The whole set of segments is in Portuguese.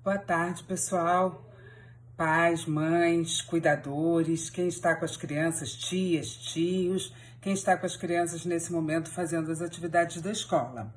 Boa tarde, pessoal. Pais, mães, cuidadores, quem está com as crianças, tias, tios, quem está com as crianças nesse momento fazendo as atividades da escola.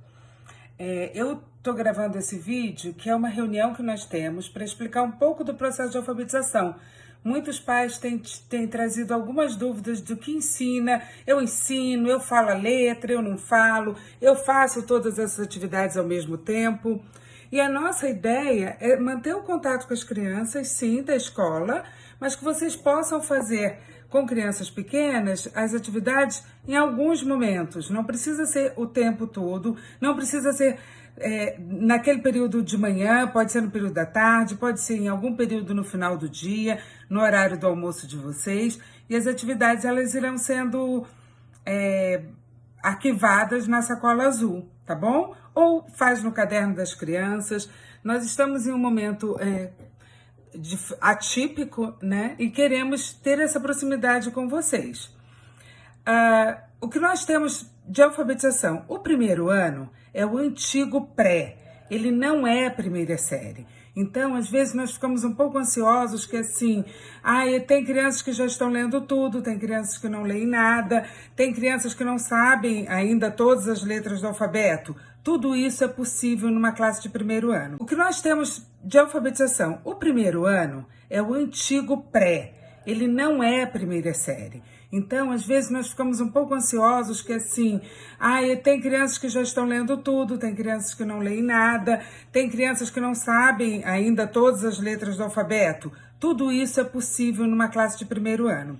Eu estou gravando esse vídeo, que é uma reunião que nós temos para explicar um pouco do processo de alfabetização. Muitos pais têm trazido algumas dúvidas do que ensina. Eu ensino, eu falo a letra, eu não falo, eu faço todas essas atividades ao mesmo tempo. E a nossa ideia é manter o contato com as crianças, sim, da escola, mas que vocês possam fazer com crianças pequenas as atividades em alguns momentos. Não precisa ser o tempo todo, não precisa ser naquele período de manhã, pode ser no período da tarde, pode ser em algum período no final do dia, no horário do almoço de vocês. E as atividades elas irão sendo arquivadas na sacola azul, tá bom? Ou faz no caderno das crianças. Nós estamos em um momento atípico, né? E queremos ter essa proximidade com vocês. O que nós temos de alfabetização? O primeiro ano é o antigo pré, ele não é a primeira série. Então, às vezes, nós ficamos um pouco ansiosos, que assim, tem crianças que já estão lendo tudo, tem crianças que não leem nada, tem crianças que não sabem ainda todas as letras do alfabeto. Tudo isso é possível numa classe de primeiro ano. O que nós temos de alfabetização? O primeiro ano é o antigo pré, ele não é a primeira série. Então, às vezes, nós ficamos um pouco ansiosos, que assim, tem crianças que já estão lendo tudo, tem crianças que não leem nada, tem crianças que não sabem ainda todas as letras do alfabeto. Tudo isso é possível numa classe de primeiro ano.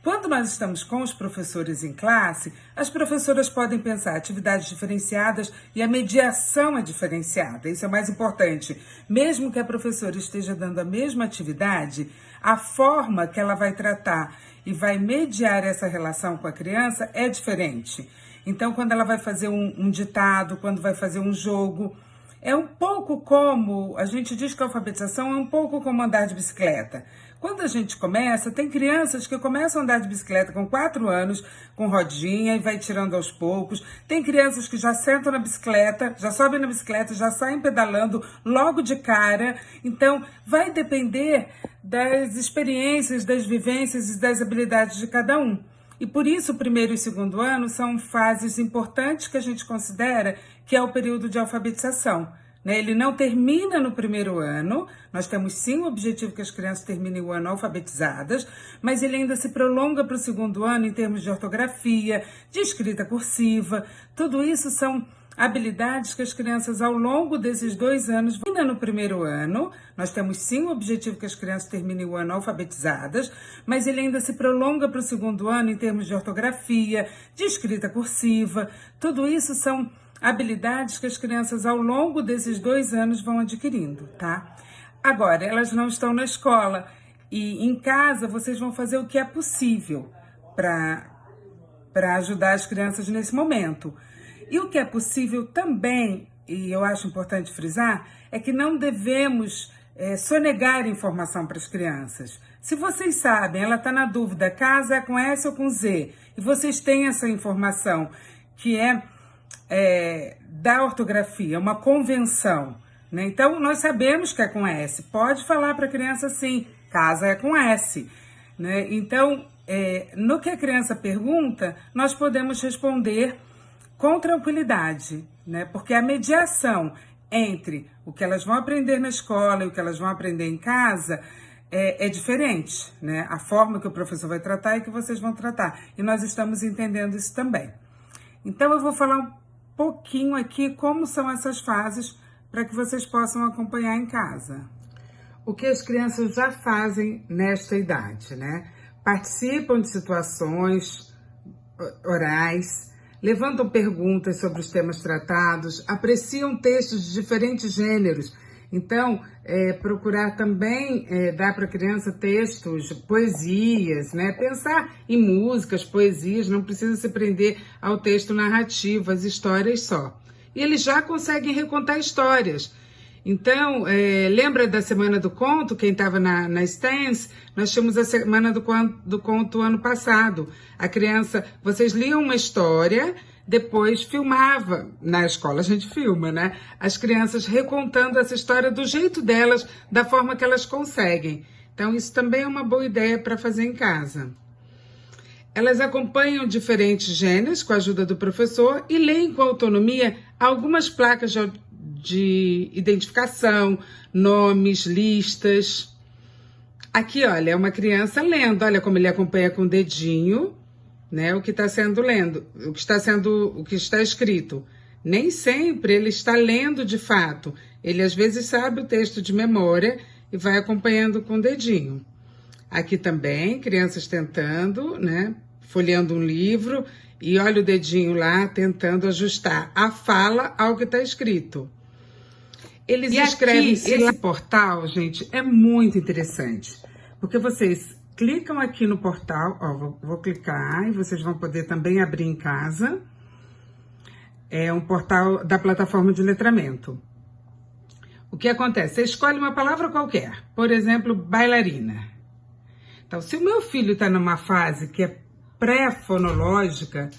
Quando nós estamos com os professores em classe, as professoras podem pensar atividades diferenciadas e a mediação é diferenciada. Isso é mais importante. Mesmo que a professora esteja dando a mesma atividade, a forma que ela vai tratar e vai mediar essa relação com a criança é diferente. Então, quando ela vai fazer um ditado, quando vai fazer um jogo, é um pouco como, a gente diz que a alfabetização é um pouco como andar de bicicleta. Quando a gente começa, tem crianças que começam a andar de bicicleta com 4 anos, com rodinha e vai tirando aos poucos. Tem crianças que já sentam na bicicleta, já sobem na bicicleta, já saem pedalando logo de cara. Então, vai depender das experiências, das vivências e das habilidades de cada um. E por isso o primeiro e o segundo ano são fases importantes que a gente considera que é o período de alfabetização. Ele não termina no primeiro ano, nós temos sim o objetivo que as crianças terminem o ano alfabetizadas, mas ele ainda se prolonga para o segundo ano em termos de ortografia, de escrita cursiva. Tudo isso são habilidades que as crianças ao longo desses 2 anos vão. No primeiro ano, nós temos sim o objetivo que as crianças terminem o ano alfabetizadas, mas ele ainda se prolonga para o segundo ano em termos de ortografia, de escrita cursiva. Tudo isso são habilidades que as crianças ao longo desses 2 anos vão adquirindo, tá? Agora, elas não estão na escola e em casa vocês vão fazer o que é possível para ajudar as crianças nesse momento. E o que é possível também, e eu acho importante frisar, é que não devemos sonegar informação para as crianças. Se vocês sabem, ela está na dúvida, casa é com S ou com Z, e vocês têm essa informação que é da ortografia, uma convenção, né? Então, nós sabemos que é com S. Pode falar para a criança assim, casa é com S, né? Então, no que a criança pergunta, nós podemos responder com tranquilidade, né? Porque a mediação entre o que elas vão aprender na escola e o que elas vão aprender em casa é diferente, né? A forma que o professor vai tratar e que vocês vão tratar. E nós estamos entendendo isso também. Então, eu vou falar um pouquinho aqui como são essas fases para que vocês possam acompanhar em casa. O que as crianças já fazem nesta idade, né? Participam de situações orais, levantam perguntas sobre os temas tratados, apreciam textos de diferentes gêneros. Então, procurar também dar para a criança textos, poesias, né? Pensar em músicas, poesias, não precisa se prender ao texto narrativo, as histórias só. E eles já conseguem recontar histórias. Então, lembra da Semana do Conto? Quem estava na Stance, nós tínhamos a Semana do Conto ano passado. A criança, vocês liam uma história, depois filmava. Na escola a gente filma, né? As crianças recontando essa história do jeito delas, da forma que elas conseguem. Então, isso também é uma boa ideia para fazer em casa. Elas acompanham diferentes gêneros com a ajuda do professor e leem com autonomia algumas placas de identificação, nomes, listas. Aqui, olha, é uma criança lendo. Olha como ele acompanha com o dedinho, né? O que está sendo lendo, o que está escrito. Nem sempre ele está lendo de fato. Ele às vezes sabe o texto de memória e vai acompanhando com o dedinho. Aqui também, crianças tentando, né? Folheando um livro e olha o dedinho lá tentando ajustar a fala ao que está escrito. Eles escrevem. Esse portal, gente, é muito interessante, porque vocês clicam aqui no portal, ó, vou clicar e vocês vão poder também abrir em casa. É um portal da plataforma de letramento. O que acontece? Você escolhe uma palavra qualquer, por exemplo, bailarina. Então, se o meu filho está numa fase que é pré-fonológica,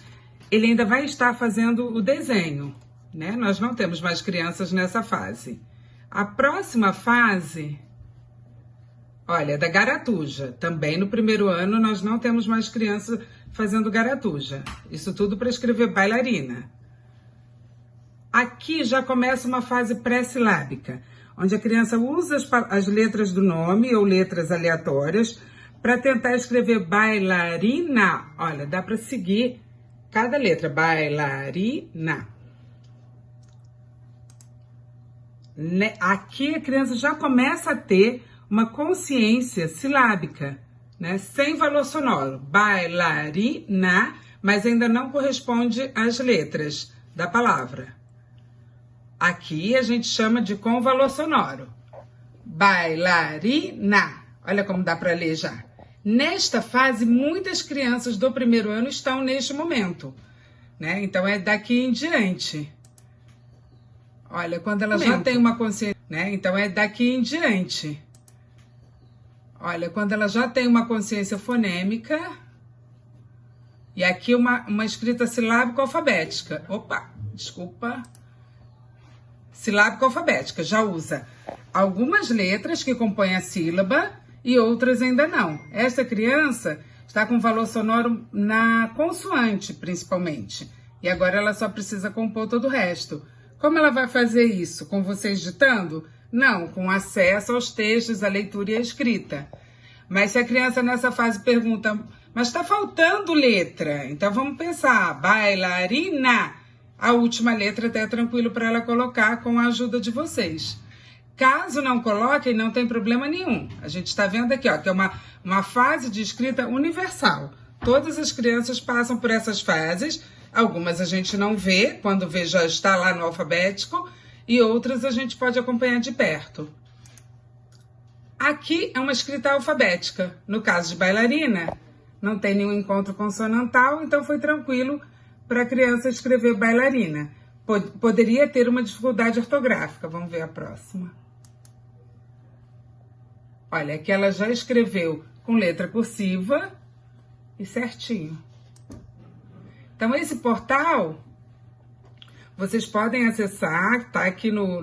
ele ainda vai estar fazendo o desenho, né? Nós não temos mais crianças nessa fase. A próxima fase, olha, da garatuja. Também no primeiro ano nós não temos mais crianças fazendo garatuja. Isso tudo para escrever bailarina. Aqui já começa uma fase pré-silábica, onde a criança usa as letras do nome ou letras aleatórias para tentar escrever bailarina. Olha, dá para seguir cada letra. Bailarina. Aqui a criança já começa a ter uma consciência silábica, né? Sem valor sonoro. Bailarina, mas ainda não corresponde às letras da palavra. Aqui a gente chama de com valor sonoro. Bailarina. Olha como dá para ler já. Nesta fase, muitas crianças do primeiro ano estão neste momento, né? Então é daqui em diante. Olha, quando ela já tem uma consciência, né? Então é daqui em diante. Olha, quando ela já tem uma consciência fonêmica. E aqui uma escrita silábico-alfabética. Opa, desculpa. Silábico-alfabética, já usa algumas letras que compõem a sílaba e outras ainda não. Essa criança está com valor sonoro na consoante, principalmente. E agora ela só precisa compor todo o resto. Como ela vai fazer isso? Com vocês ditando? Não, com acesso aos textos, à leitura e à escrita. Mas se a criança nessa fase pergunta, mas está faltando letra, então vamos pensar, bailarina, a última letra até é tranquilo para ela colocar com a ajuda de vocês. Caso não coloquem, não tem problema nenhum. A gente está vendo aqui, ó, que é uma fase de escrita universal. Todas as crianças passam por essas fases. Algumas a gente não vê, quando vê já está lá no alfabético, e outras a gente pode acompanhar de perto. Aqui é uma escrita alfabética. No caso de bailarina, não tem nenhum encontro consonantal, então foi tranquilo para a criança escrever bailarina. Poderia ter uma dificuldade ortográfica. Vamos ver a próxima. Olha, aqui ela já escreveu com letra cursiva e certinho. Então, esse portal, vocês podem acessar, tá aqui no